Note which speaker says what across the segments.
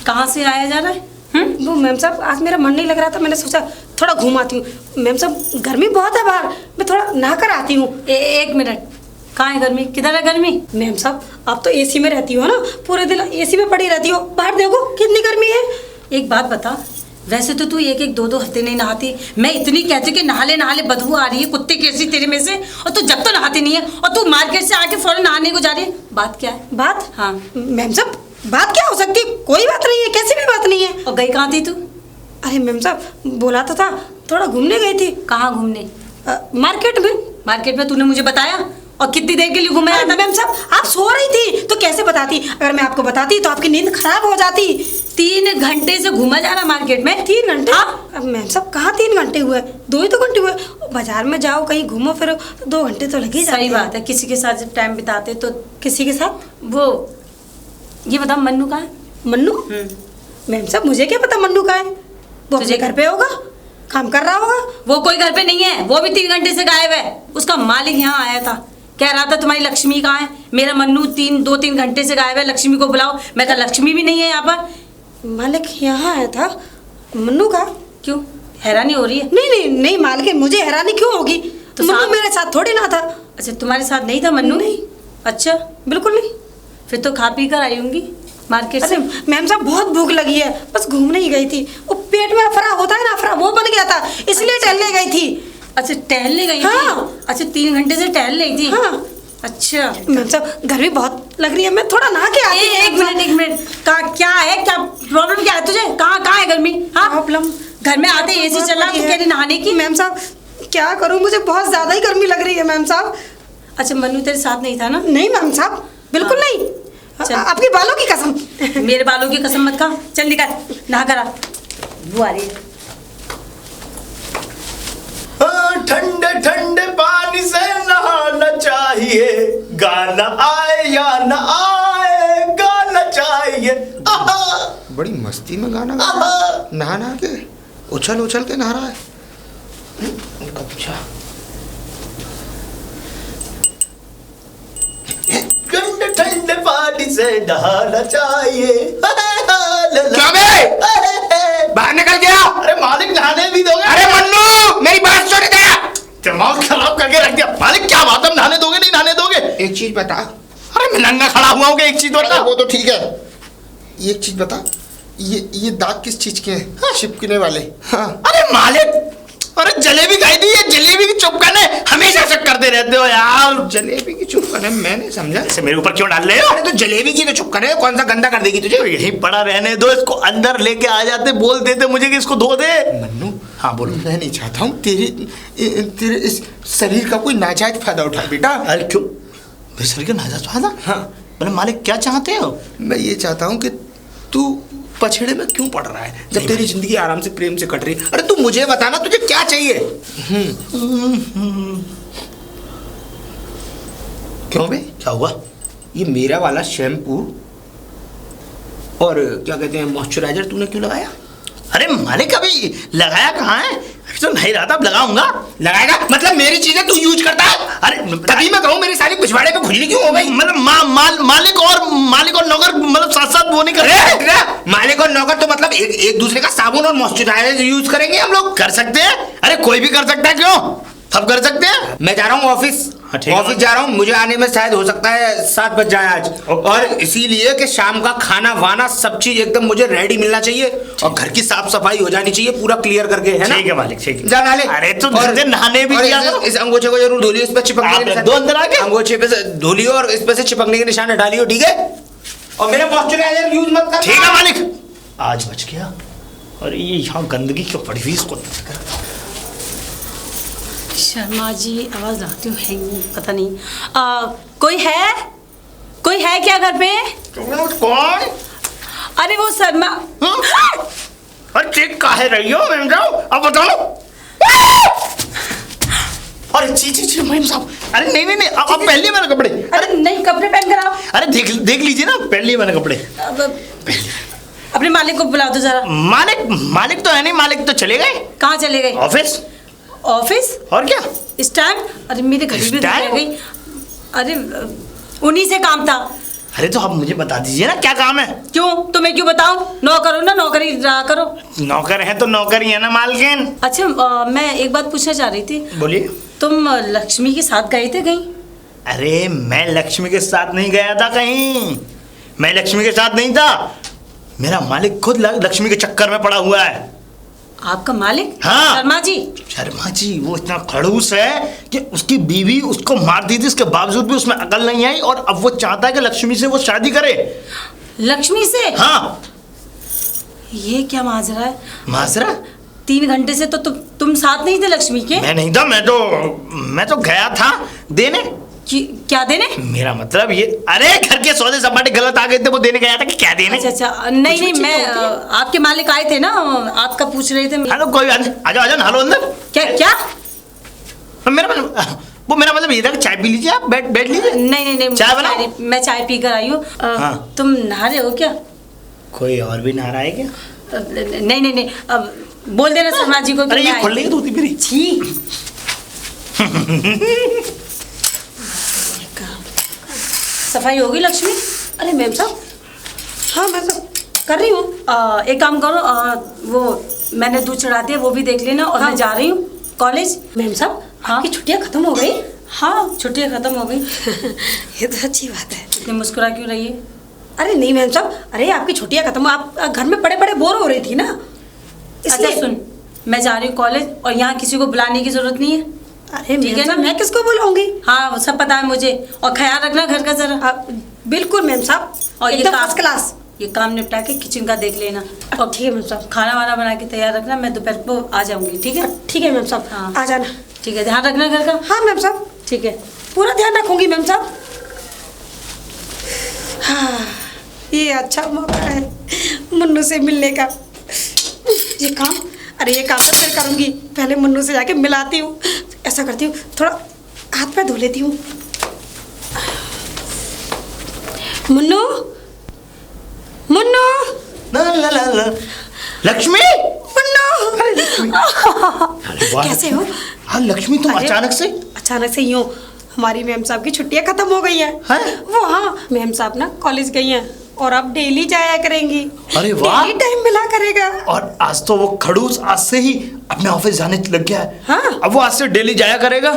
Speaker 1: कहाँ से आया जा रहा है?
Speaker 2: वो मैम साहब आज मेरा मन नहीं लग रहा था, मैंने सोचा थोड़ा घूम आती हूँ। मैम साहब गर्मी बहुत है बाहर, मैं थोड़ा नहा कर आती हूँ।
Speaker 1: एक मिनट, कहाँ है गर्मी? किधर है गर्मी?
Speaker 2: मैम साहब आप तो एसी में रहती हो ना, पूरे दिन एसी में पड़ी रहती हो, बाहर देखो कितनी गर्मी है।
Speaker 1: एक बात बता, वैसे तो तू एक दो हफ्ते नहीं नहाती, मैं इतनी कहती हूँ कि नहा ले बदबू आ रही है कुत्ते कैसी तेरे में से, और तू जब तो नहाती नहीं है और तू मार्केट से आके फौरन नहाने को जा रही है। बात क्या है?
Speaker 2: बात?
Speaker 1: हाँ
Speaker 2: मैम साहब बात क्या हो सकती है, कोई बात नहीं है, कैसी भी बात नहीं है।
Speaker 1: और गई कहाँ थी तू?
Speaker 2: अरे मैम साहब बोला तो था, थोड़ा घूमने गई थी।
Speaker 1: कहाँ घूमने?
Speaker 2: मार्केट में।
Speaker 1: मार्केट में तूने मुझे बताया? और कितनी देर के लिए घुमाया था?
Speaker 2: मैम साहब आप सो रही थी तो कैसे बताती, अगर मैं आपको बताती तो आपकी नींद खराब हो जाती।
Speaker 1: 3 घंटे से घूमा जा रहा मार्केट में?
Speaker 2: 3 घंटे?
Speaker 1: हाँ
Speaker 2: मैम साहब कहाँ 3 घंटे हुए, 2 ही तो घंटे हुए। बाजार में जाओ कहीं घूमो फिरो 2 घंटे तो लगे ही जाते हैं।
Speaker 1: सही बात है, किसी के साथ जब टाइम बिताते तो।
Speaker 2: किसी के साथ?
Speaker 1: वो ये बता, मन्नू कहाँ है?
Speaker 2: मन्नू? मैम साहब मुझे क्या पता मन्नू कहाँ है, वो अपने घर पे होगा, काम कर रहा होगा।
Speaker 1: वो कोई घर पे नहीं है, वो भी 3 घंटे से गायब है। उसका मालिक यहाँ आया था, कह रहा था तुम्हारी लक्ष्मी कहाँ है। मेरा मन्नू 2-3 घंटे से गायब है, लक्ष्मी को बुलाओ। मैं कहा लक्ष्मी भी नहीं है यहाँ पर।
Speaker 2: मालिक यहाँ आया था मन्नू का?
Speaker 1: क्यों हैरानी हो रही है?
Speaker 2: नहीं मालिक मुझे हैरानी क्यों होगी, तो मन्नू मेरे साथ थोड़ी ना था।
Speaker 1: अच्छा तुम्हारे साथ नहीं था मन्नू?
Speaker 2: नहीं।
Speaker 1: अच्छा
Speaker 2: बिल्कुल नहीं।
Speaker 1: फिर तो खा पी कर आई होंगी मार्केट से।
Speaker 2: मैम साहब बहुत भूख लगी है, बस घूमने ही गई थी। वो पेट में अफरा होता है ना, अफरा वो बन गया था, इसलिए टहलने गई थी।
Speaker 1: अच्छा टहलने गई
Speaker 2: हाँ।
Speaker 1: थी? अच्छा 3 घंटे से टहल रही थी?
Speaker 2: हाँ।
Speaker 1: अच्छा
Speaker 2: मैम साहब गर्मी बहुत लग रही है, मैं थोड़ा नहा के आती हूँ।
Speaker 1: एक मिनट क्या है, क्या प्रॉब्लम क्या है तुझे? कहाँ है गर्मी? हाँ
Speaker 2: प्रॉब्लम
Speaker 1: घर में आते एसी चल रहा, तू कह रही नहाने की।
Speaker 2: मैम साहब क्या करूँ, मुझे बहुत ज्यादा ही गर्मी लग रही है मैम साहब।
Speaker 1: अच्छा मन्नू तेरे साथ नहीं था ना?
Speaker 2: नहीं मैम साहब बिल्कुल नहीं। आपके बालों की कसम।
Speaker 1: मेरे बालों की कसम मत खा, चल निकल नहा कर आ। वो आ रही है।
Speaker 3: ठंडे ठंडे पानी से नहाना चाहिए, गाना आए या न आए गाना चाहिए।
Speaker 4: बड़ी मस्ती में गाना गा रहा है, नहा के उछल के नहा रहा है।
Speaker 3: अच्छा ठंडे ठंडे पानी से नहाना चाहिए।
Speaker 4: क्या बे? बाहर निकल गया।
Speaker 3: अरे मालिक नहाने भी दोगे?
Speaker 4: अरे मन्नू मेरी बात सुन दे।
Speaker 3: दिमाग खराब करके रख दिया। मालिक क्या बात, हम नहाने दोगे नहीं नहाने दोगे?
Speaker 4: एक चीज बता।
Speaker 3: अरे मैं नंगा खड़ा हुआ हूँ, एक चीज बता।
Speaker 4: वो तो ठीक है, एक चीज बता, ये दाग किस चीज के हैं? हाँ। चिपकने वाले। हाँ।
Speaker 3: अरे मालिक, अरे जलेबी खाई थी, ये जलेबी की चुपकन है, हमेशा शक करते रहते हो यार।
Speaker 4: जलेबी की चुपकन है, मैंने समझा।
Speaker 3: इसे मेरे ऊपर क्यों डाल रहे हो?
Speaker 4: अरे तो जलेबी की तो चुपकन है, कौन सा गंदा कर देगी तुझे?
Speaker 3: यही पड़ा रहने दो, इसको अंदर लेके आ जाते, बोल देते मुझे कि इसको धो दे।
Speaker 4: मन्नू
Speaker 3: हाँ बोलो।
Speaker 4: मैं नहीं चाहता हूँ तेरे इस शरीर का कोई नाजायज फायदा उठाए बेटा।
Speaker 3: अरे क्यों? मेरे शरीर का नाजायज फायदा?
Speaker 4: हाँ।
Speaker 3: बोले मालिक क्या चाहते हो?
Speaker 4: मैं ये चाहता हूँ कि तू पछड़े में क्यों पड़ रहा है जब तेरी जिंदगी आराम से प्रेम से कट रही है। अरे तू मुझे बताना तुझे क्या चाहिए। क्यों बे?
Speaker 3: क्या हुआ?
Speaker 4: ये मेरा वाला शैम्पू और क्या कहते हैं मॉइस्चराइजर तूने क्यों लगाया?
Speaker 3: अरे मालिक अभी लगाया कहाँ है, अभी तो नहीं रहा था, अब लगाऊंगा।
Speaker 4: लगाएगा मतलब मेरी चीजें तू यूज करता है? अरे तभी मैं कहूँ मेरी सारी पिछवाड़े पे खुजली क्यों हो गई?
Speaker 3: मतलब मालिक और नौकर मतलब साथ वो नहीं कर रहे।
Speaker 4: मालिक और नौकर तो मतलब एक दूसरे का साबुन और मॉइस्चराइजर यूज करेंगे हम लोग।
Speaker 3: कर सकते हैं, अरे कोई भी कर सकता है, क्यों सब कर सकते हैं।
Speaker 4: मैं जा रहा हूँ ऑफिस जा रहा हूँ, मुझे आने में शायद हो सकता है 7 बज जाए आज। और इसीलिए कि शाम का खाना वाना सब चीज एकदम मुझे रेडी मिलना चाहिए और घर की साफ सफाई हो जानी चाहिए पूरा क्लियर करके, है ना?
Speaker 3: ठीक है मालिक, ठीक है।
Speaker 4: जा नहा ले।
Speaker 3: अरे तो नहाने भी दिया करो।
Speaker 4: इस अंगोछे को जरूर धो लियो, इस पे चिपकने के निशान।
Speaker 3: दो अंदर आके
Speaker 4: अंगोछे पे से धो लियो और इस पे से चिपकने के निशान हटा लियो, ठीक है? और मेरा मॉइस्चराइजर यूज मत कर।
Speaker 3: ठीक है मालिक। आज बच गया। और ये यहाँ गंदगी क्यों पड़ी हुई, इसको
Speaker 1: शर्मा जी आवाज लाती हूँ, है पता नहीं। कोई है क्या घर पे?
Speaker 3: कौन?
Speaker 1: अरे वो शर्मा।
Speaker 3: अरे चेक काहे रही हो मैम साहब, अब बताओ। अरे ची मैम साहब, अरे नहीं अब पहन लिए मैंने कपड़े।
Speaker 1: अरे नहीं कपड़े पहन कर आओ।
Speaker 3: अरे देख लीजिए ना, पहन लिए मैंने कपड़े।
Speaker 1: अपने मालिक को बुला दो जरा।
Speaker 3: मालिक तो है नहीं, मालिक तो चले गए।
Speaker 1: कहाँ चले गए?
Speaker 3: ऑफिस।
Speaker 1: और क्या इस टाइम? अरे मेरी घड़ी भी रह गई। अरे उन्हीं से काम था।
Speaker 3: अरे तो आप मुझे बता दीजिए ना क्या काम है।
Speaker 1: क्यों, तुम्हें क्यों बताऊं? नौकर हो ना, नौकरी रहा करो।
Speaker 3: नौकर है तो नौकर ही है ना मालकिन।
Speaker 1: अच्छा मैं एक बात पूछना चाह रही थी।
Speaker 3: बोलिए।
Speaker 1: तुम लक्ष्मी के साथ गए थे कहीं?
Speaker 3: अरे मैं लक्ष्मी के साथ नहीं गया था कहीं, मैं लक्ष्मी के साथ नहीं था। मेरा मालिक खुद लक्ष्मी के चक्कर में पड़ा हुआ है।
Speaker 1: आपका मालिक?
Speaker 3: हाँ।
Speaker 1: शर्मा जी?
Speaker 3: शर्मा जी वो इतना खड़ूस है कि उसकी बीवी उसको मार दी थी, इसके बावजूद भी उसमें अकल नहीं आई और अब वो चाहता है कि लक्ष्मी से वो शादी करे।
Speaker 1: लक्ष्मी से?
Speaker 3: हाँ।
Speaker 1: ये क्या माजरा है?
Speaker 3: माजरा?
Speaker 1: 3 घंटे से तो तुम साथ नहीं थे लक्ष्मी के?
Speaker 3: मैं नहीं था, मैं तो गया था देने।
Speaker 1: क्या देने?
Speaker 3: मेरा मतलब ये, अरे घर के सौदे सपाटे गलत आ गए थे, वो देने गया था कि क्या देने।
Speaker 1: अच्छा नहीं मैं आपके मालिक आए थे ना, आपका पूछ रहे थे।
Speaker 3: हेलो कोई बात नहीं, आ जाओ हेलो अंदर।
Speaker 1: क्या
Speaker 3: मेरा मतलब ये था कि चाय पी लीजिए, आप बैठ लीजिए।
Speaker 1: नहीं
Speaker 3: चाय बनाओ।
Speaker 1: मैं चाय पी कर आई हूँ।
Speaker 3: हाँ।
Speaker 1: तुम नहा रहे हो क्या?
Speaker 3: कोई और भी नहा रहा है क्या?
Speaker 1: नहीं अब बोल देना शर्मा जी को।
Speaker 3: अरे ये खोल लेगी धोती मेरी।
Speaker 1: छी। सफाई होगी लक्ष्मी?
Speaker 2: अरे मैम साहब, हाँ मैं तो कर रही हूँ।
Speaker 1: एक काम करो, वो मैंने दूध चढ़ा दिया, वो भी देख लेना। और
Speaker 2: हाँ।
Speaker 1: मैं जा रही हूँ कॉलेज।
Speaker 2: मैम साहब,
Speaker 1: हाँ?
Speaker 2: आपकी छुट्टियाँ खत्म हो गई?
Speaker 1: हाँ, छुट्टियाँ खत्म हो गई।
Speaker 2: ये तो अच्छी बात है।
Speaker 1: इतनी मुस्कुरा क्यों रही है?
Speaker 2: अरे नहीं मैम साहब, अरे आपकी छुट्टियाँ खत्म, आप घर में पड़े पड़े बोर हो रही थी ना,
Speaker 1: अच्छा
Speaker 2: इसलिए।
Speaker 1: सुन, मैं जा रही हूँ कॉलेज और यहाँ किसी को बुलाने की जरूरत नहीं है।
Speaker 2: अरे
Speaker 1: ठीक है ना?
Speaker 2: मैं किसको बुलाऊंगी?
Speaker 1: हाँ वो सब पता है मुझे। और ख्याल रखना घर का जरा।
Speaker 2: बिल्कुल मैम साहब,
Speaker 1: और
Speaker 2: एकदम फर्स्ट क्लास।
Speaker 1: ये काम निपटा के किचन का देख लेना। और
Speaker 2: ठीक है मैम साहब।
Speaker 1: खाना वाना बना के तैयार रखना, मैं दोपहर को आ जाऊंगी। ठीक है?
Speaker 2: ठीक है मैम साहब,
Speaker 1: हाँ।
Speaker 2: आ जाना।
Speaker 1: ठीक है, ध्यान रखना घर का।
Speaker 2: हाँ मैम साहब,
Speaker 1: ठीक है।
Speaker 2: पूरा ध्यान रखूंगी मैम साहब। हाँ, ये अच्छा मौका है मुन्नू से मिलने का। ये काम तो फिर करूंगी, पहले मुन्नू से जाके मिलाती हूँ। ऐसा करती हूँ, थोड़ा हाथ पैर धो लेती हूँ। मुन्नू
Speaker 3: लक्ष्मी।
Speaker 2: मुन्नू
Speaker 3: वाह,
Speaker 2: कैसे हो?
Speaker 3: हाँ लक्ष्मी, तुम
Speaker 2: अरे,
Speaker 3: अचानक से
Speaker 2: यूं हमारी मैम साहब की छुट्टियां खत्म हो गई हैं। वो हाँ, मैम साहब ना कॉलेज गई हैं और अब डेली जाया करेंगी।
Speaker 3: अरे वाह,
Speaker 2: डेली टाइम मिला करेगा।
Speaker 3: और आज तो वो खड़ूस आज से ही अपने ऑफिस जाने लग गया है।
Speaker 2: हाँ।
Speaker 3: अब वो आज से डेली जाया करेगा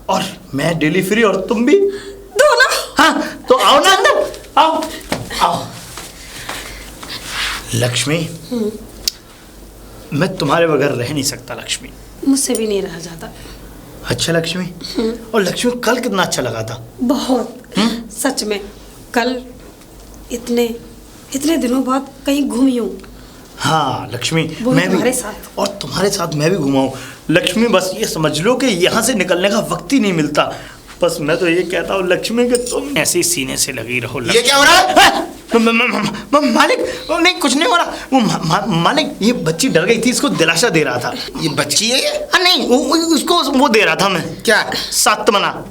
Speaker 3: और मैं डेली फ्री, और तुम भी
Speaker 2: दोनों।
Speaker 3: हाँ तो आओ ना अंदर, आओ। लक्ष्मी, मैं तुम्हारे बगैर रह नहीं सकता लक्ष्मी।
Speaker 2: मुझसे भी नहीं रहा जाता।
Speaker 3: अच्छा लक्ष्मी, और लक्ष्मी कल कितना अच्छा लगा था।
Speaker 2: बहुत। सच में कल इतने दिनों बाद कहीं घूमी हूँ।
Speaker 3: हाँ लक्ष्मी,
Speaker 2: वो
Speaker 3: मैं भी
Speaker 2: तुम्हारे साथ।
Speaker 3: और तुम्हारे साथ मैं भी घुमा हूँ लक्ष्मी। बस ये समझ लो कि यहाँ से निकलने का वक्त ही नहीं मिलता। बस मैं तो ये कहता हूँ लक्ष्मी कि तुम ऐसे ही सीने से लगी रहो।
Speaker 4: ये क्या हो रहा है?
Speaker 3: मालिक, नहीं कुछ नहीं हो रहा। वो मालिक, ये बच्ची डर गई थी, इसको दिलासा दे रहा था।
Speaker 4: ये बच्ची है ये?
Speaker 3: नहीं, उसको वो दे रहा था मैं।
Speaker 4: क्या?
Speaker 3: सात्वना।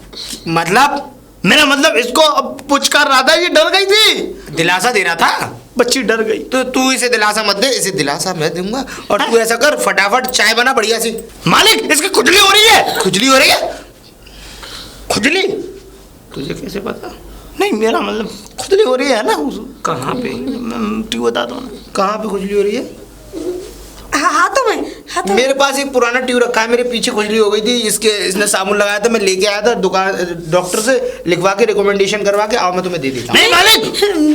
Speaker 4: मतलब?
Speaker 3: मेरा मतलब इसको अब पुचकार रहा था, ये डर गई थी।
Speaker 4: दिलासा दे रहा था?
Speaker 3: बच्ची डर गई।
Speaker 4: तो तू इसे दिलासा मत दे, इसे दिलासा मैं दूंगा। और तू ऐसा कर, फटाफट चाय बना बढ़िया सी।
Speaker 3: मालिक, इसकी खुजली हो रही है।
Speaker 4: खुजली हो रही है?
Speaker 3: खुजली?
Speaker 4: तुझे कैसे पता?
Speaker 3: नहीं, मेरा मतलब खुजली हो रही है ना।
Speaker 4: कहाँ पे?
Speaker 3: तू बता दो ना।
Speaker 4: कहाँ पे खुजली हो रही है?
Speaker 2: हाथों में।
Speaker 4: मेरे पास एक पुराना ट्यूब रखा है, मेरे पीछे खुजली हो गई थी, इसने साबुन लगाया था, मैं लेके आया था दुकान, डॉक्टर से लिखवा के रिकमेंडेशन करवा के। आओ मैं तुम्हें दे देता हूँ।
Speaker 3: नहीं मालिक,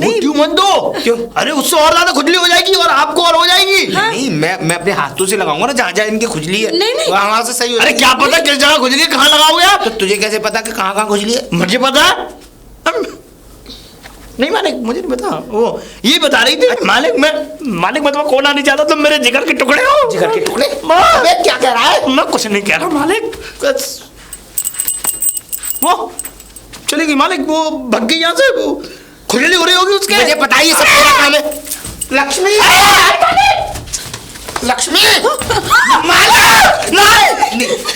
Speaker 3: वो ट्यूब मत दो।
Speaker 4: क्यों?
Speaker 3: अरे उससे और ज्यादा खुजली हो जाएगी और आपको और हो जाएगी।
Speaker 4: नहीं, मैं अपने हाथों से लगाऊंगा ना, जहाँ जहाँ इनकी खुजली है।
Speaker 2: नहीं।
Speaker 4: वहाँ से सही हो
Speaker 3: अरे
Speaker 4: जाएगी।
Speaker 3: क्या पता किस जगह खुजली है, कहाँ लगाओगे आप?
Speaker 4: तो तुझे कैसे पता कि कहाँ कहाँ खुजली है?
Speaker 3: मुझे पता है। नहीं मालिक, मुझे नहीं पता। वो ये बता रही थी। मालिक मैं तुम्हें खोना नहीं चाहता, तुम मेरे जिगर के टुकड़े हो।
Speaker 4: जिगर के टुकड़े?
Speaker 3: अबे क्या कह रहा है? मैं कुछ नहीं कह रहा मालिक। वो चली गई मालिक, वो भग गई यहाँ से। वो खुजली हो रही होगी उसके।
Speaker 4: मुझे पता ही सब तेरा काम है। लक्ष्मी, लक्ष्मी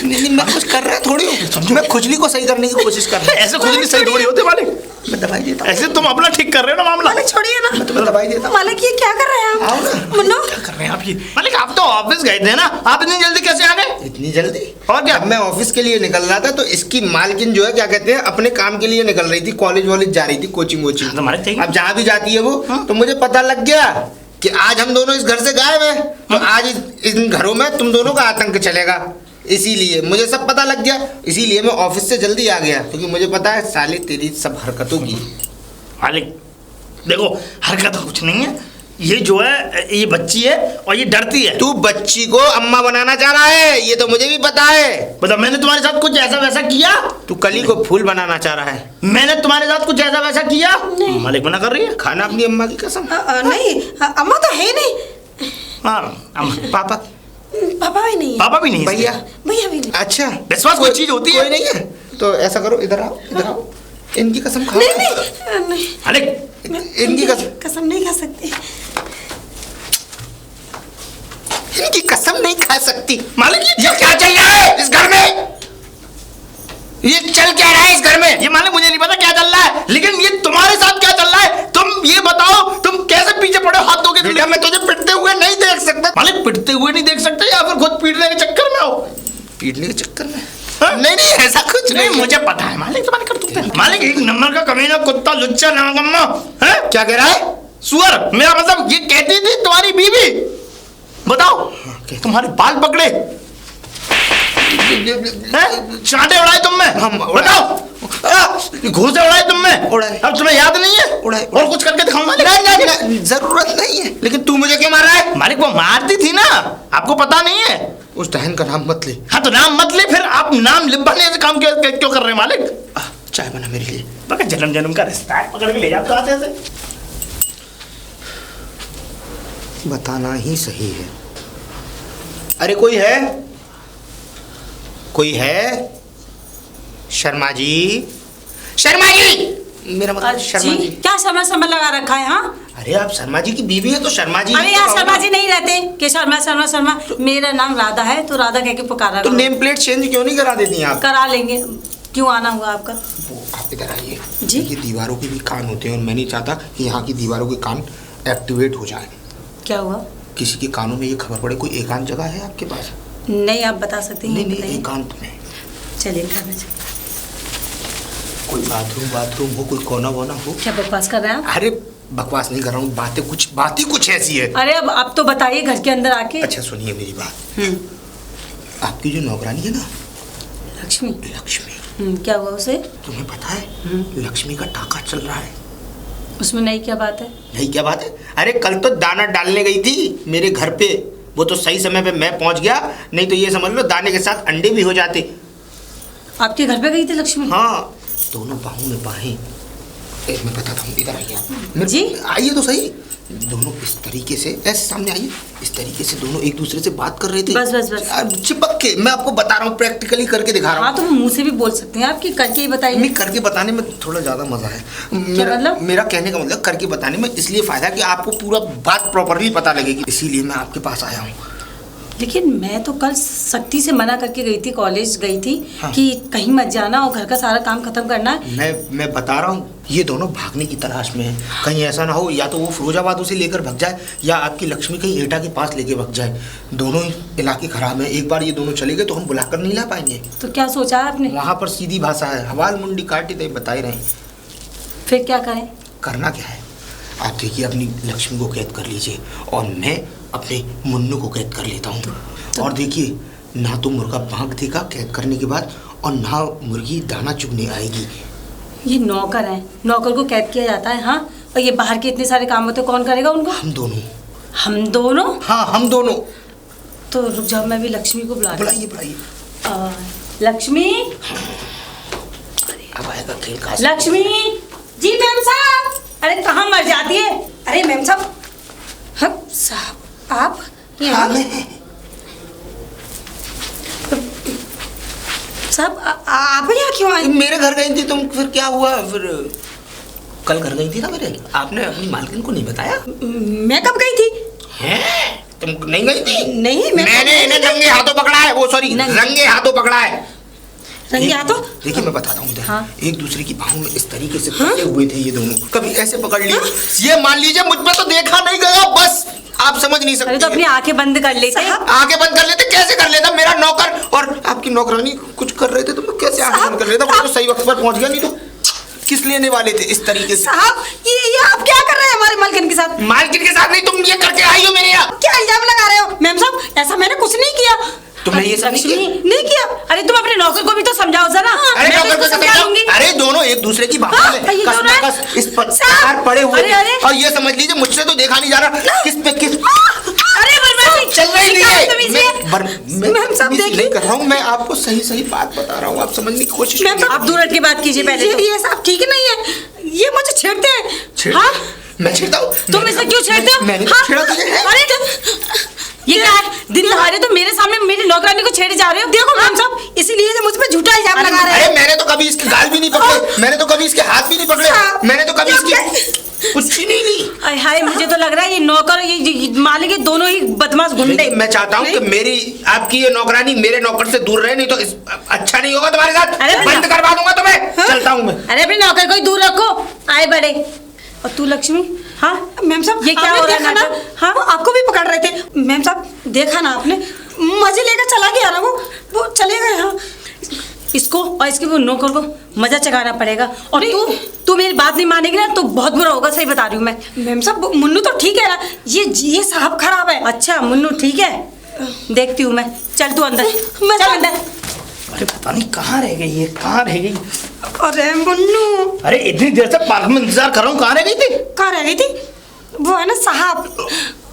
Speaker 4: नहीं, मैं कुछ कर रहा थोड़ी हूँ, मैं खुजली को सही करने की कोशिश कर रहा हूँ।
Speaker 3: ऐसे खुजली सही थोड़ी होते मालिक,
Speaker 4: मैं दवाई देता हूँ।
Speaker 3: ऐसे तुम अपना ठीक कर रहे हो ना मामला।
Speaker 2: मालिक छोड़िए ना,
Speaker 4: मैं तुम्हें दवाई देता हूँ।
Speaker 2: मालिक ये क्या कर रहे हैं
Speaker 4: आओ
Speaker 2: आप?
Speaker 4: ना।
Speaker 2: मुन्नो
Speaker 3: क्या कर रहे हैं आप ये? मालिक आप तो ऑफिस गए थे ना, आप इतनी जल्दी कैसे आ गए?
Speaker 4: इतनी जल्दी?
Speaker 3: और क्या?
Speaker 4: जब मैं ऑफिस के लिए निकल रहा था तो इसकी मालकिन जो है क्या कहते हैं अपने काम के लिए निकल रही थी, कॉलेज वॉलेज जा रही थी, कोचिंग वोचिंग।
Speaker 3: हाँ, तो मालिक चाहिए।
Speaker 4: अब जहाँ भी जाती है वो, तो मुझे पता लग गया कि आज हम दोनों इस घर से गायब हैं, तो आज इन घरों में तुम दोनों का आतंक चलेगा, इसीलिए मुझे सब पता लग गया। इसीलिए मैं ऑफिस से जल्दी आ गया, क्योंकि मुझे पता है साले तेरी सब हरकतों की।
Speaker 3: मालिक देखो, हरकत कुछ नहीं है, ये जो है ये बच्ची है और ये डरती है।
Speaker 4: तू बच्ची को अम्मा बनाना चाह रहा है, ये तो मुझे भी पता है।
Speaker 3: मतलब मैंने तुम्हारे साथ कुछ ऐसा वैसा किया?
Speaker 4: तू कली को फूल बनाना चाह रहा है।
Speaker 3: मैंने तुम्हारे साथ कुछ ऐसा वैसा किया? मालिक मना कर रही है।
Speaker 4: खाना अपनी अम्मा की कसम।
Speaker 2: नहीं, अम्मा तो है नहीं,
Speaker 3: हाँ
Speaker 4: पापा
Speaker 2: पापा भी नहीं है,
Speaker 3: पापा भी नहीं है।
Speaker 4: भैया
Speaker 2: भैया भी नहीं।
Speaker 4: अच्छा,
Speaker 3: विश्वास कोई चीज होती है?
Speaker 4: कोई नहीं है तो ऐसा करो, इधर आओ, इधर आओ, इनकी कसम खाओ।
Speaker 2: नहीं,
Speaker 3: मालिक
Speaker 4: इनकी
Speaker 2: कसम नहीं खा सकती।
Speaker 4: इनकी कसम नहीं खा सकती।
Speaker 3: मालिक
Speaker 4: ये क्या चल रहा है इस घर में? ये चल क्या रहा है इस घर में?
Speaker 3: ये मालिक मुझे नहीं पता क्या चल रहा है, लेकिन ये तुम्हारे साथ क्या चल रहा है? तुम ये बताओ, तुम कैसे पीछे पड़े हो हाथ धो के?
Speaker 4: बेटा मैं तुझे पिटते हुए नहीं देख सकता।
Speaker 3: मालिक पिटते हुए नहीं देख सकते या फिर खुद पीटने के चक्कर में हो?
Speaker 4: पीटने के चक्कर में?
Speaker 3: हाँ?
Speaker 4: नहीं नहीं ऐसा कुछ
Speaker 3: नहीं,
Speaker 4: नहीं।
Speaker 3: मुझे पता है मालिक तुम्हारे करतूत है। मालिक एक नंबर का कमीना, कुत्ता, लुच्चा, नागम्मा है।
Speaker 4: क्या कह रहा है?
Speaker 3: सुअर, मेरा मतलब ये कहती थी तुम्हारी बीवी। बताओ, तुम्हारे बाल पकड़े हैं? चांटे उड़ाए तुमने?
Speaker 4: हम
Speaker 3: बताओ, घूसे उड़ाए तुमने?
Speaker 4: उड़ाए।
Speaker 3: अब तुम्हें याद नहीं है?
Speaker 4: उड़ाए।
Speaker 3: और कुछ करके दिखाऊं मालिक?
Speaker 4: नहीं, जरूरत नहीं है। लेकिन तू मुझे क्यों मार रहा है?
Speaker 3: मालिक वो मारती थी ना, आपको पता नहीं है?
Speaker 4: उस बहन का नाम मत ले।
Speaker 3: हाँ तो नाम मत ले, फिर आप नाम लिखवाने से काम क्यों कर रहे हैं मालिक?
Speaker 4: चाय बना मेरे लिए।
Speaker 3: बका जन्म जन्म का रिश्ता है, पकड़ के ले जाओ हाथ से।
Speaker 4: बताना ही सही है। अरे कोई है? कोई है? शर्मा जी, शर्मा जी, मेरा मतलब शर्मा जी।
Speaker 1: क्या शर्मा शर्मा लगा रखा है? हाँ,
Speaker 4: अरे आप शर्मा जी की बीवी है तो शर्मा जी।
Speaker 1: अरे यार शर्मा जी नहीं रहते कि शर्मा शर्मा शर्मा। मेरा नाम राधा है तो राधा कह के पुकारा
Speaker 4: तो
Speaker 1: करो।
Speaker 4: नेम प्लेट चेंज क्यों नहीं करा देती आप?
Speaker 1: करा लेंगे। क्यों आना हुआ आपका?
Speaker 4: वो आप इधर आइए
Speaker 1: जी।
Speaker 4: ये दीवारों के भी कान होते हैं और मैं नहीं चाहता कि यहाँ की दीवारों के कान एक्टिवेट हो जाए।
Speaker 1: क्या हुआ?
Speaker 4: किसी के कानों में ये खबर पड़े। कोई एकांत जगह है आपके पास?
Speaker 1: नहीं, आप बता सकते हैं?
Speaker 4: नहीं नहीं,
Speaker 1: बताइए।
Speaker 4: एकांत में
Speaker 1: चलिए घर में चलिए।
Speaker 4: कोई बाथरूम हो, कोई कोना वोना हो।
Speaker 1: क्या बकवास कर रहे हैं आप?
Speaker 4: अरे बकवास नहीं कर रहा हूँ, बातें कुछ ऐसी है।
Speaker 1: अरे अब आप तो बताइए घर के अंदर आके।
Speaker 4: अच्छा सुनिए मेरी बात। आपकी जो नौकरानी है ना,
Speaker 1: लक्ष्मी।
Speaker 4: लक्ष्मी,
Speaker 1: क्या हुआ उसे?
Speaker 4: तुम्हें पता है लक्ष्मी का टाका चल रहा है।
Speaker 1: उसमें नई क्या बात है?
Speaker 4: नहीं क्या बात है? अरे कल तो दाना डालने गई थी मेरे घर पे, वो तो सही समय पे मैं पहुंच गया, नहीं तो ये समझ लो दाने के साथ अंडे भी हो जाते।
Speaker 1: आपके घर पे गई थी लक्ष्मी?
Speaker 4: हाँ, दोनों बाहों में बाहें। मैं बताता हूँ, इधर आइए आप।
Speaker 1: जी।
Speaker 4: आइए तो सही। दोनों इस तरीके से, ऐसे सामने आइए, इस तरीके से दोनों एक दूसरे से बात कर रहे थे।
Speaker 1: बस।
Speaker 4: चिपक के। मैं आपको बता रहा हूँ, प्रैक्टिकली करके दिखा रहा हूँ।
Speaker 1: हाँ तो मुंह से भी बोल सकते हैं आपकी, करके ही बताइए।
Speaker 4: नहीं, करके बताने में थोड़ा ज्यादा मजा है।
Speaker 1: मतलब?
Speaker 4: मेरा कहने का मतलब करके बताने में इसलिए फायदा कि आपको पूरा बात प्रॉपरली पता लगेगी, इसीलिए मैं आपके पास आया हूँ।
Speaker 1: लेकिन मैं तो कल सख्ती से मना करके गई थी, कॉलेज गई थी।
Speaker 4: हाँ।
Speaker 1: कि कहीं मत जाना और घर का सारा काम खत्म करना है।
Speaker 4: मैं बता रहा हूँ, ये दोनों भागने की तलाश में है। कहीं ऐसा ना हो या तो वो फिरोजाबाद उसे लेकर भग जाए या आपकी लक्ष्मी कहीं एटा के पास लेके भग जाए। दोनों ही इलाके खराब है। एक बार ये दोनों चले गए तो हम बुलाकर नहीं ला पाएंगे।
Speaker 1: तो क्या सोचा है आपने?
Speaker 4: वहाँ पर सीधी भाषा है, हवाल मुंडी काटी तो बता ही रहे हैं।
Speaker 1: फिर क्या करें?
Speaker 4: करना क्या है, आप देखिए अपनी लक्ष्मी को कैद कर लीजिए और मैं अपने मुन्नू को कैद कर लेता हूँ। और देखिए, ना तो मुर्गा भाग देगा कैद करने के बाद और ना मुर्गी दाना चुगने आएगी।
Speaker 1: ये नौकर है, नौकर को कैद किया जाता है। हाँ, और ये बाहर के इतने सारे काम होते कौन करेगा उनको?
Speaker 4: हम दोनों।
Speaker 1: हम दोनों?
Speaker 4: हाँ हम दोनों।
Speaker 1: तो रुक जाओ, मैं भी लक्ष्मी को बुला रही हूँ।
Speaker 4: बुलाइए।
Speaker 1: लक्ष्मी।
Speaker 4: अब आएगा खेल का।
Speaker 1: लक्ष्मी जी। मैम साहब। अरे कहाँ मर जाती है?
Speaker 2: अरे मैम साहब। हम साहब आप
Speaker 4: हाँ, मैं
Speaker 2: साहब आप यहाँ क्यों आए?
Speaker 4: मेरे घर गई थी तुम, फिर क्या हुआ? फिर कल घर गई थी ना मेरे, आपने अपनी मालकिन को नहीं बताया?
Speaker 2: मैं कब गई थी?
Speaker 4: हैं? तुम नहीं गई थी?
Speaker 2: नहीं,
Speaker 4: मैंने इन्हें नंगे हाथों पकड़ा है, वो सॉरी रंगे हाथों पकड़ा है।
Speaker 2: रंगे हाथों?
Speaker 4: देखिए मैं बताता हूँ,
Speaker 1: हाँ।
Speaker 4: एक दूसरे की बाहों में इस तरीके से फंसे हुए थे ये दोनों, कभी ऐसे पकड़ लिए, ये मान लीजिए मुझ पे तो देखा नहीं गया, बस आप समझ नहीं
Speaker 1: अरे तो
Speaker 4: सकते।
Speaker 1: अपनी आंखें बंद कर लेते।
Speaker 4: आंखें बंद कर लेते, कैसे कर लेता? मेरा नौकर और आपकी नौकरानी कुछ कर रहे थे तो मैं कैसे आंखें बंद कर लेता? वो तो सही वक्त पर पहुंच गया, नहीं तो किस लेने वाले थे इस तरीके से?
Speaker 2: साहब ये आप क्या कर रहे हैं हमारे मालकिन के साथ?
Speaker 4: मालकिन के साथ नहीं, तुम ये करके आई हो मेरे यहाँ।
Speaker 2: क्या इल्जाम लगा रहे हो मैम साहब? ऐसा मैंने कुछ नहीं किया।
Speaker 4: तुमने ये सब नहीं किया?
Speaker 2: नहीं किया।
Speaker 1: अरे तुम अपने नौकर को भी तो समझाओ जरा।
Speaker 4: अरे
Speaker 1: मैं तो
Speaker 4: नौकर
Speaker 1: इसको
Speaker 4: को
Speaker 1: समझा
Speaker 4: समझाओ।
Speaker 1: दूंगी।
Speaker 4: अरे दोनों एक दूसरे की बाहों में
Speaker 1: ये
Speaker 4: कस
Speaker 1: दोनों
Speaker 4: न
Speaker 1: है।
Speaker 4: कस इस पर पड़े हुए
Speaker 1: अरे,
Speaker 4: थे।
Speaker 1: अरे।
Speaker 4: और ये समझ लीजिए मुझसे तो देखा नहीं जा रहा, किस पे किस
Speaker 1: अरे बदमाशी
Speaker 4: चल रही
Speaker 1: निकाल
Speaker 4: है।
Speaker 1: तुम इसे।
Speaker 4: मैं
Speaker 2: मैम साहब,
Speaker 4: तमीज़
Speaker 2: देखिए।
Speaker 4: नहीं कर रहा हूँ, मैं आपको सही सही बात बता रहा हूँ, आप समझने की कोशिश
Speaker 2: मैम
Speaker 4: कीजिए।
Speaker 2: साहब,
Speaker 1: आप दूर हट के बात कीजिए पहले तो।
Speaker 2: ये साहब ठीक नहीं है, ये मुझे छेड़ते हैं।
Speaker 1: हाँ?
Speaker 4: मैं छेड़ता हूँ?
Speaker 1: तुम इसे क्यों छेड़ते हो?
Speaker 4: मैंने
Speaker 1: हाँ?
Speaker 4: छेड़ा तुझे है?
Speaker 1: अरे ये क्या है? दिन दहाड़े तो मेरे सामने मेरी नौकरानी को छेड़े जा रहे हो।
Speaker 2: देखो मैम साहब, इसीलिए ये मुझ पे झूठा इल्जाम लगा रहे
Speaker 4: अरे
Speaker 2: हैं।
Speaker 4: मैंने तो कभी इसके गाल भी नहीं पकड़े, मैंने तो कभी इसके हाथ भी नहीं पकड़े,
Speaker 2: साहब,
Speaker 4: मैंने तो कभी
Speaker 2: ये
Speaker 4: इसकी कुछ भी नहीं ली।
Speaker 1: अरे हाय, मुझे तो लग रहा है ये नौकर ये मालिक ये दोनों ही बदमाश गुंडे।
Speaker 4: लेकिन मैं चाहता हूँ कि मेरी आपकी ये नौकरानी मेरे नौकर से दूर रहे, नहीं तो अच्छा नहीं होगा तुम्हारे साथ।
Speaker 1: अरे
Speaker 4: बंद करवा दूंगा तुम्हें। चलता हूँ मैं।
Speaker 1: अरे अपने नौकर को ही दूर रखो, आए बड़े। और तू लक्ष्मी, हाँ
Speaker 2: मैम साहब
Speaker 1: ये क्या
Speaker 2: आपने
Speaker 1: हो रहा है
Speaker 2: देखा ना?
Speaker 1: नाटक? हाँ?
Speaker 2: वो आपको भी पकड़ रहे थे मैम साहब, देखा ना आपने? मजे लेकर चला गया ना वो चले गए। हाँ
Speaker 1: इसको और इसके वो नौकर को मजा चखाना पड़ेगा। और तू मेरी बात नहीं मानेगी ना तो बहुत बुरा होगा, सही बता रही हूँ मैं।
Speaker 2: मैम साहब मुन्नू तो ठीक है ना, ये साहब खराब है।
Speaker 1: अच्छा मुन्नू ठीक है, देखती हूँ मैं। चल तू अंदर,
Speaker 2: मैं
Speaker 1: चल अंदर।
Speaker 3: अरे पता नहीं कहाँ रह गई ये, कहाँ रह गई?
Speaker 2: अरे मुन्नू,
Speaker 3: अरे इतनी देर से पार्क में इंतजार कर रहा हूँ, कहाँ रह गई थी?
Speaker 2: कहाँ रह गई थी? वो है ना साहब,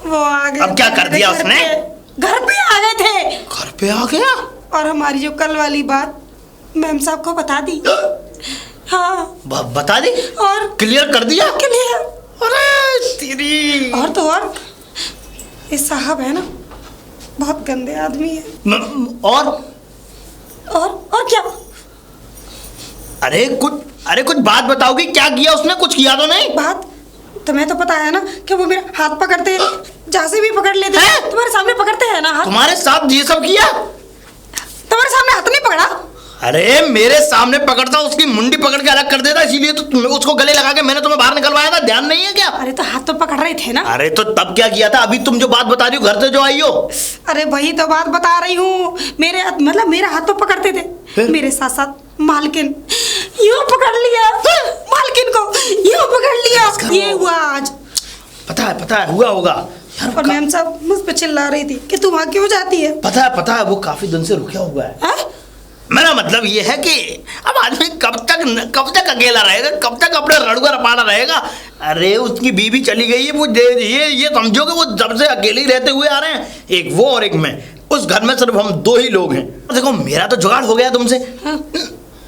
Speaker 2: वो आ गए।
Speaker 3: अब क्या कर दिया उसने?
Speaker 2: घर पे आ गए थे
Speaker 3: घर पे आ गया?
Speaker 2: और हमारी जो कल वाली बात मैम साहब को बता दी। हाँ
Speaker 3: बता दी
Speaker 2: और
Speaker 3: क्लियर कर दिया?
Speaker 2: क्लियर।
Speaker 3: अरे तेरी
Speaker 2: और तो और ये साहब है ना, बहुत गंदे आदमी है। और क्या?
Speaker 3: अरे कुछ बात बताओगी, क्या किया उसने? कुछ किया तो नहीं?
Speaker 2: बात तुम्हें तो पता है ना कि वो मेरा हाथ पकड़ते हैं, जहाँ से भी पकड़ लेते हैं। तुम्हारे सामने पकड़ते हैं ना हाथ।
Speaker 3: तुम्हारे साथ ये सब किया?
Speaker 2: तुम्हारे सामने हाथ नहीं पकड़ा?
Speaker 3: अरे मेरे सामने पकड़ता, उसकी मुंडी पकड़ के अलग कर देता, इसीलिए तो उसको गले लगा के मैंने तुम्हें बाहर निकलवाया था, ध्यान नहीं है क्या?
Speaker 2: अरे तो हाथ तो पकड़ रहे थे ना।
Speaker 3: अरे तो तब क्या किया था? अभी तुम जो बात बता रही हो घर से जो आई हो।
Speaker 2: अरे वही तो बात बता रही हूँ, मेरा हाथ तो पकड़ते थे,
Speaker 3: फिर?
Speaker 2: मेरे साथ साथ मालकिन यूं पकड़ लिया, मालकिन को यूं पकड़ लिया। ये हुआ आज।
Speaker 3: पता है हुआ होगा यार।
Speaker 2: और मैम साहब मुझ पे चिल्ला रही थी कि तू वहाँ क्यों जाती है?
Speaker 3: पता है वो काफी दिन से रुका हुआ है।
Speaker 2: हाँ?
Speaker 3: मेरा मतलब ये है कि अब आदमी कब तक अकेला रहेगा, कब तक अपना रड़ुआ रपाना रहेगा? अरे उसकी बीवी चली गई है, वो ये समझो कि वो जब से अकेले ही रहते हुए आ रहे हैं, एक वो और एक मैं। उस घर में सिर्फ हम दो ही लोग हैं। देखो मेरा तो जुगाड़ हो गया तुमसे।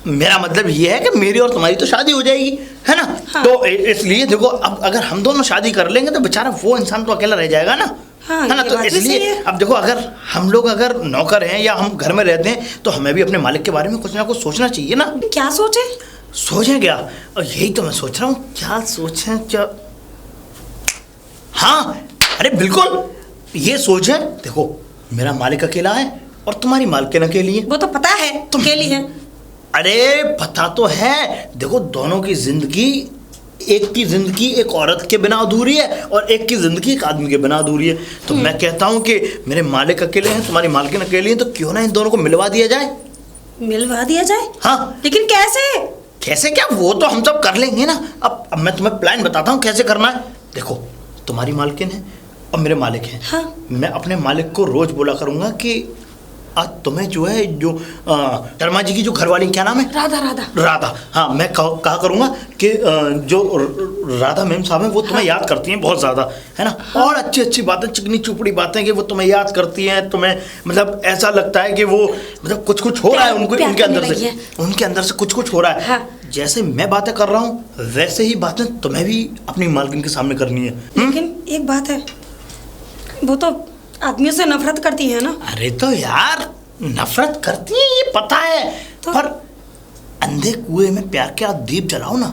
Speaker 3: मेरा मतलब ये है कि मेरी और तुम्हारी तो शादी हो जाएगी, है ना?
Speaker 2: हाँ।
Speaker 3: तो इसलिए देखो, अब अगर हम दोनों शादी कर लेंगे तो बेचारा वो इंसान तो अकेला रह जाएगा ना।
Speaker 2: हाँ,
Speaker 3: है ना?
Speaker 2: ये
Speaker 3: तो
Speaker 2: बात भी सही
Speaker 3: इसलिए
Speaker 2: है।
Speaker 3: अब देखो, अगर हम लोग अगर नौकर हैं या हम घर में रहते हैं तो हमें भी अपने मालिक के बारे में कुछ ना कुछ सोचना चाहिए ना।
Speaker 2: क्या सोचे?
Speaker 3: सोचें क्या? और यही तो मैं सोच रहा हूँ, क्या सोचें क्या? हाँ अरे बिल्कुल ये सोचें। देखो मेरा मालिक अकेला है और तुम्हारी मालकिन अकेली है।
Speaker 2: वो तो पता है तुम अकेली है।
Speaker 3: अरे पता तो है। देखो दोनों की जिंदगी, एक की जिंदगी एक औरत के बिना अधूरी है और एक की जिंदगी एक आदमी के बिना अधूरी है। तो मैं कहता हूँ कि मेरे मालिक अकेले हैं, तुम्हारी मालकिन अकेली है, तो क्यों ना इन दोनों को मिलवा दिया जाए।
Speaker 2: मिलवा दिया जाए?
Speaker 3: हाँ
Speaker 2: लेकिन कैसे?
Speaker 3: कैसे क्या, वो तो हम सब कर लेंगे ना। अब मैं तुम्हें प्लान बताता हूँ कैसे करना है। देखो तुम्हारी मालकिन है और मेरे मालिक हैं।
Speaker 2: हाँ।
Speaker 3: मैं अपने मालिक को रोज बोला करूँगा कि आज तुम्हें जो है जो शर्मा जी की जो घरवाली, क्या नाम है? राधा। हाँ मैं कहा करूँगा कि जो राधा मैम साहब हैं वो तुम्हें याद करती हैं बहुत ज़्यादा, है ना?
Speaker 2: हाँ।
Speaker 3: और अच्छी अच्छी बातें, चिकनी चुपड़ी बातें कि वो तुम्हें याद करती हैं। तुम्हें मतलब ऐसा लगता है कि वो मतलब कुछ हो रहा है उनके अंदर से कुछ हो रहा है।
Speaker 2: हाँ।
Speaker 3: जैसे मैं बातें कर रहा हूँ वैसे ही बातें तुम्हें भी अपनी मालकिन के सामने करनी है।
Speaker 2: लेकिन एक बात है, वो तो आदमियों से नफरत करती है ना।
Speaker 3: अरे तो यार नफरत करती है ये पता है,
Speaker 2: तो?
Speaker 3: पर अंधे कुएं में प्यार के आप दीप जलाओ ना,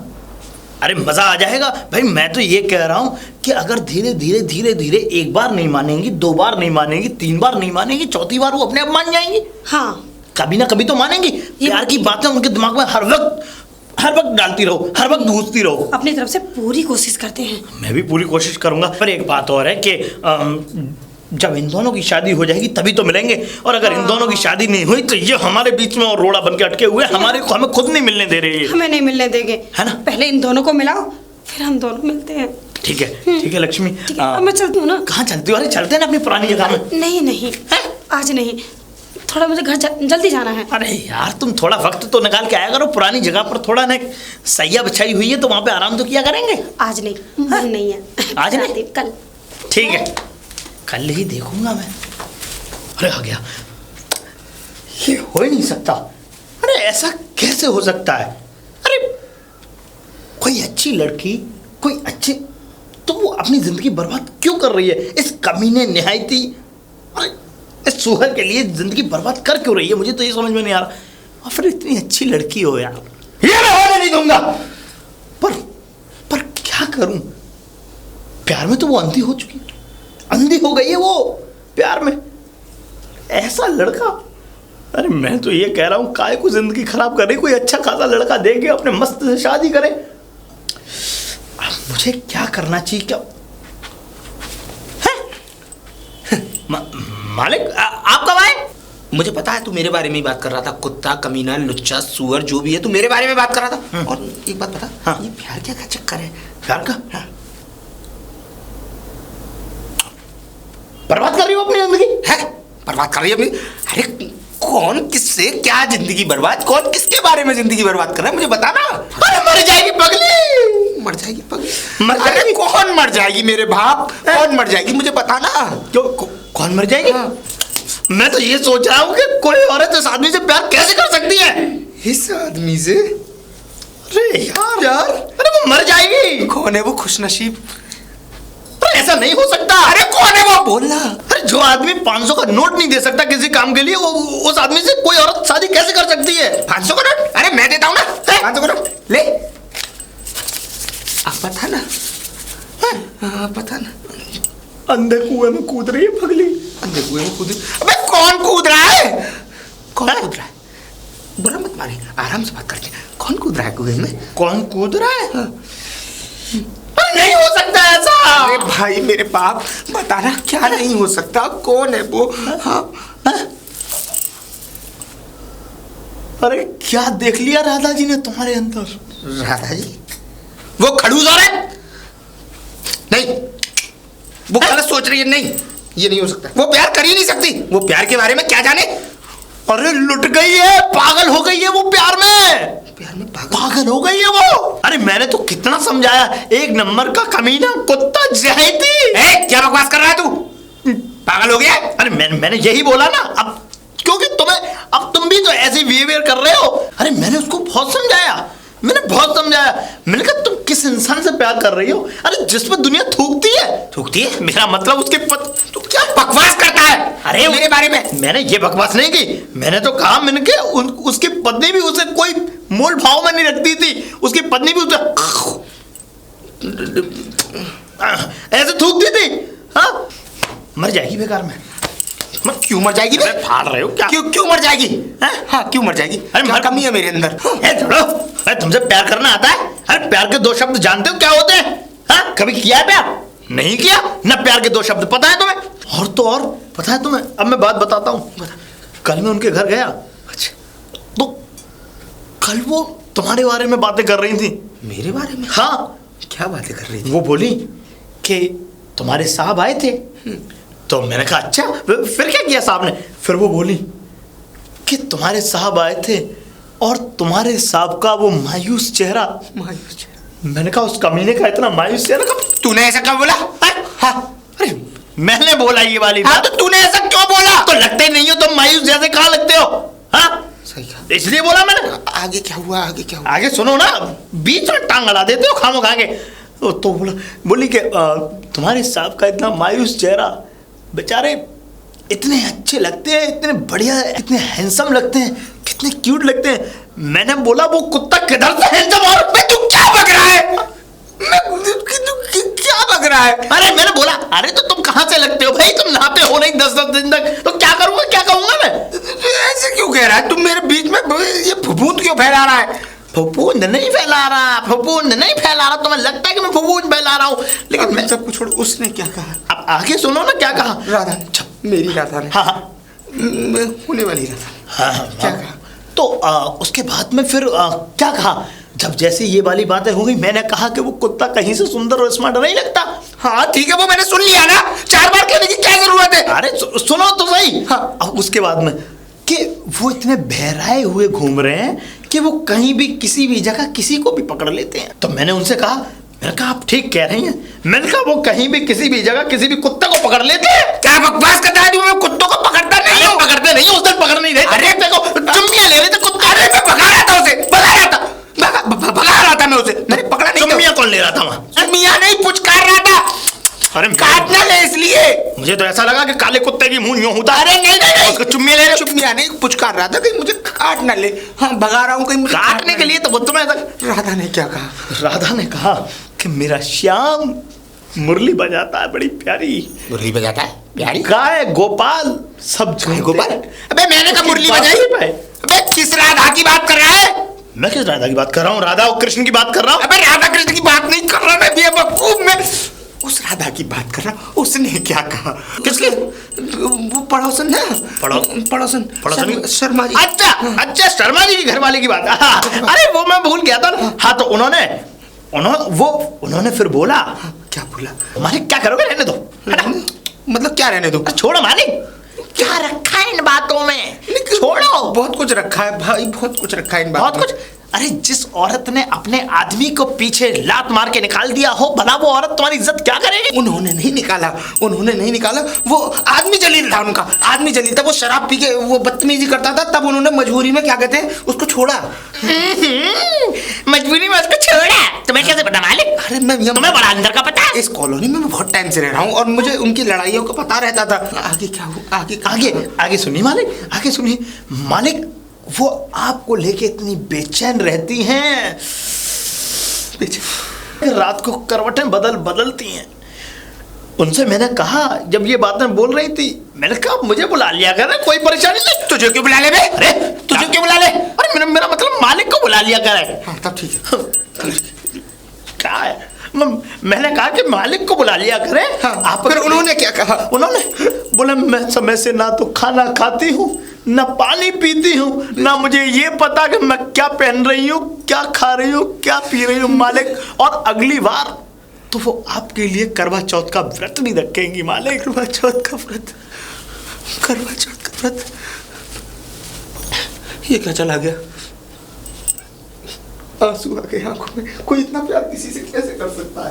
Speaker 3: अरे मजा आ जाएगा भाई। मैं तो ये कह रहा हूँ कि अगर धीरे धीरे धीरे धीरे एक बार नहीं मानेंगी, 2 बार नहीं मानेंगी, 3 बार नहीं मानेंगी, चौथी बार वो अपने आप मान जाएंगी।
Speaker 2: हाँ,
Speaker 3: कभी ना कभी तो मानेंगी। प्यार की बातें उनके दिमाग में हर वक्त डालती रहो, हर वक्त घूसती रहो।
Speaker 2: अपनी तरफ से पूरी कोशिश करते हैं।
Speaker 3: मैं भी पूरी कोशिश करूंगा। पर एक बात और है कि जब इन दोनों की शादी हो जाएगी तभी तो मिलेंगे, और अगर इन दोनों की शादी नहीं हुई तो ये हमारे बीच में और रोड़ा बन के अटके हुए हमें खुद नहीं मिलने दे रही है।
Speaker 2: हमें नहीं मिलने देंगे,
Speaker 3: है ना?
Speaker 2: पहले इन दोनों को मिलाओ, फिर हम दोनों मिलते हैं।
Speaker 3: ठीक है लक्ष्मी।
Speaker 2: अब मैं चलती हूँ ना।
Speaker 3: कहाँ चलती हो? अरे चलते हैं ना अपनी पुरानी जगह में।
Speaker 2: नहीं, आज नहीं, थोड़ा मुझे घर जल्दी जाना है।
Speaker 3: अरे यार तुम थोड़ा वक्त तो निकाल के आया करो। पुरानी जगह पर थोड़ा ना सैया बिछाई हुई है तो वहां पे आराम तो किया करेंगे।
Speaker 2: आज नहीं, मन नहीं है।
Speaker 3: आज नहीं,
Speaker 2: कल।
Speaker 3: ठीक है, कल ही देखूंगा मैं। अरे आ गया। ये हो ही नहीं सकता। अरे ऐसा कैसे हो सकता है? अरे कोई अच्छी लड़की, कोई अच्छी, तो वो अपनी जिंदगी बर्बाद क्यों कर रही है? इस कमीने निहायती इस सूहर के लिए जिंदगी बर्बाद कर क्यों रही है? मुझे तो ये समझ में नहीं आ रहा। और फिर इतनी अच्छी लड़की हो यार, ये मैं होने नहीं दूंगा। पर क्या करूं? प्यार में तो वो अंधी हो चुकी है, अंधी हो गई है वो प्यार में। ऐसा लड़का, अरे मैं तो ये कह रहा हूं काय को जिंदगी खराब कर रही। कोई अच्छा खासा लड़का देके अपने मस्त से शादी करे। अब मुझे क्या करना चाहिए? क्या मालिक आप कब आए?
Speaker 4: मुझे पता है तू मेरे बारे में ही बात कर रहा था। कुत्ता, कमीना, लुच्चा, सुअर, जो भी है तू मेरे बारे में बात कर रहा था। और एक बात बता,
Speaker 3: हाँ।
Speaker 4: ये प्यार क्या का चक्कर है?
Speaker 3: प्यार का? हाँ। बर्बाद कर रही हो अपनी जिंदगी?
Speaker 4: है बर्बाद कर रही है अपनी? अरे कौन किससे क्या जिंदगी बर्बाद, कौन किसके बारे में जिंदगी बर्बाद कर रहा है मुझे बता ना।
Speaker 3: अरे मर जाएगी पगली,
Speaker 4: मर जाएगी पगली। अरे कौन मर जाएगी मेरे बाप, कौन मर जाएगी मुझे बता ना।
Speaker 3: क्यों कौन मर जाएगी? हाँ। मैं तो ये सोच रहा हूँ कि कोई औरत इस आदमी से प्यार कैसे कर सकती है?
Speaker 4: इस आदमी से?
Speaker 3: अरे यार अरे वो मर जाएगी।
Speaker 4: कौन है वो खुशनसीब?
Speaker 3: अरे ऐसा नहीं हो सकता।
Speaker 4: अरे कौन है वो बोलना।
Speaker 3: अरे जो आदमी 500 का नोट नहीं दे सकता किसी काम के लिए, वो उस आदमी से कोई औरत शादी कैसे कर सकती है?
Speaker 4: 500 का नोट? अरे मैं देता हूँ ना 500 का नोट, ले अब बता ना। हाँ बता ना।
Speaker 3: अंधे कुएं में कूद रही है पगली।
Speaker 4: अंधे कुएं में कूद? अबे कौन कूद रहा है? कौन कूद रहा है? बुरा मत मारे, आराम से बात करते हैं। कौन कूद रहा है कुएं में?
Speaker 3: कौन कूद रहा है? हाँ। नहीं हो सकता ऐसा।
Speaker 4: अरे भाई मेरे बाप बताना क्या नहीं हो सकता, कौन है वो? हाँ।
Speaker 3: अरे क्या देख लिया राधा जी ने तुम्हारे अंदर?
Speaker 4: राधा जी? वो खड़ूस औरत? नहीं, वो गलत सोच रही है। नहीं ये नहीं हो सकता, वो प्यार कर ही नहीं सकती। वो प्यार के बारे में क्या जाने।
Speaker 3: अरे लुट गई है, पागल हो गई है वो प्यार में।
Speaker 4: प्यार में
Speaker 3: पागल हो गई है वो। अरे मैंने तो कितना समझाया, एक नंबर का कमीना कुत्ता जाहिती।
Speaker 4: क्या बकवास कर रहा है तू? पागल हो गया?
Speaker 3: अरे मैंने यही बोला ना। अब क्योंकि अब तुम भी तो ऐसे बिहेवियर कर रहे हो। अरे मैंने उसको बहुत समझाया, मैंने कहा तुम किस इंसान से प्यार कर रही हो? अरे जिस पर दुनिया थूकती है। मेरा मतलब उसके तू क्या बकवास करता है? अरे
Speaker 4: मेरे बारे में
Speaker 3: मैंने ये बकवास नहीं की। मैंने तो कहा उसकी पत्नी भी उसे कोई मोल भाव में नहीं रखती थी। उसकी पत्नी भी उसे ऐसे थूकती थी। हाँ मर जाएगी बेकार में।
Speaker 4: क्यों मर जाएगी?
Speaker 3: फाड़ रहे हो क्या?
Speaker 4: क्यों मर जाएगी? हाँ क्यों मर जाएगी?
Speaker 3: अरे
Speaker 4: क्या कमी है मेरे अंदर?
Speaker 3: अरे तुमसे प्यार करना आता है? अरे प्यार के 2 शब्द जानते हो क्या होते हैं? हाँ कभी किया है प्यार? नहीं किया ना। प्यार के 2 शब्द पता है तुम्हें? और तो और पता है तुम्हें, अब मैं बात बताता हूँ। कल मैं उनके घर गया। अच्छा तो कल वो तुम्हारे बारे में बातें कर रही थी।
Speaker 4: मेरे बारे में?
Speaker 3: हाँ।
Speaker 4: क्या बातें कर रही थी?
Speaker 3: वो बोली कि तुम्हारे साहब आए थे। तो मैंने कहा अच्छा फिर क्या किया साहब ने? फिर वो बोली कि तुम्हारे साहब आए थे और तुम्हारे साहब का वो मायूस चेहरा। मैंने कहा उस कमीने का इतना मायूस चेहरा कब?
Speaker 4: तूने ऐसा कब बोला?
Speaker 3: हाँ अरे मैंने बोला ये वाली
Speaker 4: बात। तो तूने ऐसा क्यों बोला?
Speaker 3: तो लगते ही नहीं हो तुम मायूस जैसे। कहाँ लगते हो? हाँ
Speaker 4: सही कहा।
Speaker 3: इसलिए बोला मैंने।
Speaker 4: आगे क्या हुआ?
Speaker 3: आगे सुनो ना, बीच में टांग अड़ा देते हो खामो खा के। तो बोली कि तुम्हारे साहब का इतना मायूस चेहरा, बेचारे इतने अच्छे लगते हैं, इतने बढ़िया, इतने हैंडसम लगते हैं, कितने क्यूट लगते हैं। मैंने बोला वो कुत्ता किधर से हैंडसम? और तू क्या बक
Speaker 4: रहा है? क्या बक रहा है?
Speaker 3: अरे मैंने बोला, अरे तो तुम कहाँ से लगते हो भाई? तुम नहाते हो नहीं 10-10 दिन तक, तो क्या करूंगा, क्या कहूंगा मैं?
Speaker 4: ऐसे क्यों कह रहा है? तुम मेरे बीच में ये फुफूंद क्यों फैला रहा है?
Speaker 3: फुफूंद नहीं फैला रहा, फुफूंद नहीं फैला रहा। तुम्हें लगता है कि मैं फुफूंद फैला रहा हूँ, लेकिन मैं
Speaker 4: सब कुछ छोड़, उसने क्या कहा?
Speaker 3: अब आगे सुनो ना क्या कहा।
Speaker 4: राधा, मेरी राधा ने,
Speaker 3: हाँ
Speaker 4: होने वाली राधा।
Speaker 3: हाँ,
Speaker 4: क्या कहा?
Speaker 3: तो उसके बाद में फिर क्या कहा, जब जैसे ये वाली बातें हो गई, मैंने कहा कि वो कुत्ता कहीं से सुंदर और स्मार्ट नहीं लगता।
Speaker 4: हाँ ठीक है, वो मैंने सुन लिया ना, 4 बार कहने की क्या जरूरत है?
Speaker 3: अरे सुनो तो सही।
Speaker 4: हाँ।
Speaker 3: अब उसके बाद में कि वो इतने बहराए हुए घूम रहे हैं कि वो कहीं भी किसी भी जगह किसी को भी पकड़ लेते हैं। तो मैंने उनसे कहा, मैंने कहा आप ठीक कह रही हैं। मैंने कहा वो कहीं भी किसी भी जगह किसी भी कुत्ते को पकड़ लेते हैं।
Speaker 4: क्या बकवास करता है? मैं कुत्तों को पकड़ता नहीं हूँ।
Speaker 3: पकड़ते नहीं, उस दिन पकड़ नहीं रहे।
Speaker 4: अरे
Speaker 3: देखो चुम्मियां ले रहे थे कुत्ते।
Speaker 4: अरे मैं भगा रहा था उसे, भगा रहा था मैं उसे, मैंने पकड़ा नहीं।
Speaker 3: चुम्मियां कौन ले रहा था वहाँ?
Speaker 4: चुम्मियां नहीं, पुचकार रहा था।
Speaker 3: अरे
Speaker 4: काटना ले इसलिए।
Speaker 3: मुझे तो ऐसा लगा कि काले कुत्ते की मुंह यूं होता।
Speaker 4: अरे नहीं नहीं नहीं,
Speaker 3: उसको चुम्मियां ले रहे।
Speaker 4: चुम्मियां नहीं, पुचकार रहा था कहीं मुझे काट ना ले। हाँ भगा रहा हूँ कहीं मुझे
Speaker 3: काटने के लिए तो तुम्हें
Speaker 4: राधा ने क्या कहा?
Speaker 3: राधा ने कहा कि मेरा श्याम मुरली बजाता है बड़ी प्यारी।
Speaker 4: मुरली बजाता है प्यारी?
Speaker 3: गाय गोपाल सब जानते
Speaker 4: गोपाल?
Speaker 3: हैं।
Speaker 4: अबे मैंने कहा मुरली बजाई? अबे किस राधा की बात कर रहा है?
Speaker 3: मैं किस राधा की बात कर रहा हूँ? राधा और कृष्ण की बात कर रहा हूँ।
Speaker 4: अबे राधा कृष्ण की बात नहीं कर रहा मैं, बेवकूफ। मैं उस राधा की बात कर रहा। उसने क्या कहा?
Speaker 3: किसकी?
Speaker 4: वो पड़ोसन है। पड़ोसन शर्मा जी।
Speaker 3: अच्छा शर्मा जी की घरवाले की बात। अरे वो मैं भूल गया था ना। हाँ तो उन्होंने फिर बोला।
Speaker 4: क्या बोला?
Speaker 3: मालिक क्या करोगे, रहने दो।
Speaker 4: मतलब क्या रहने दो?
Speaker 3: छोड़ो मालिक, क्या रखा है इन बातों में? छोड़ो।
Speaker 4: बहुत कुछ रखा है भाई, बहुत कुछ रखा है इन बातों में।
Speaker 3: बहुत कुछ। अरे जिस औरत ने अपने आदमी को पीछे लात मार के निकाल दिया हो, भला वो औरत तुम्हारी इज्जत क्या करेगी?
Speaker 4: उन्होंने नहीं निकाला, वो आदमी जलील था। उनका आदमी जलील था। वो शराब पी के वो बदतमीजी करता था, तब उन्होंने मजबूरी में क्या कहते हैं उसको छोड़ा।
Speaker 3: मजबूरी में उसको छोड़ा? तुम्हें कैसे पता मालिक?
Speaker 4: अरे मैं
Speaker 3: तुम्हें बड़ा अंदर का पता है?
Speaker 4: इस कॉलोनी में मैं बहुत टाइम से रह रहा हूँ और मुझे उनकी लड़ाइयों का पता रहता था। आगे क्या हुआ?
Speaker 3: आगे सुनिए मालिक, आगे सुनिए मालिक। वो आपको लेके इतनी बेचैन रहती हैं, रात को करवटें बदलती हैं। उनसे मैंने कहा, जब ये बातें बोल रही थी, मैंने कहा मुझे बुला लिया कर, कोई परेशानी नहीं।
Speaker 4: तुझे क्यों बुला ले बे?
Speaker 3: अरे तुझे क्यों बुला ले? अरे मेरा मतलब मालिक को बुला लिया कर।
Speaker 4: हाँ तब ठीक है।
Speaker 3: क्या है? मैंने कहा कि मालिक को बुला लिया करें।
Speaker 4: हाँ,
Speaker 3: आप
Speaker 4: फिर उन्होंने क्या कहा?
Speaker 3: उन्होंने बोला मैं समय से ना तो खाना खाती हूँ, ना पानी पीती हूँ, ना मुझे ये पता कि मैं क्या पहन रही हूँ, क्या खा रही हूँ, क्या पी रही हूँ मालिक। और अगली बार तो वो आपके लिए करवा चौथ का व्रत भी रखेंगी मालिक।
Speaker 4: करवा चौथ का व्रत? ये क्या चला गया? आंसू आ गए आंखों में। कोई इतना प्यार किसी से कैसे कर सकता है?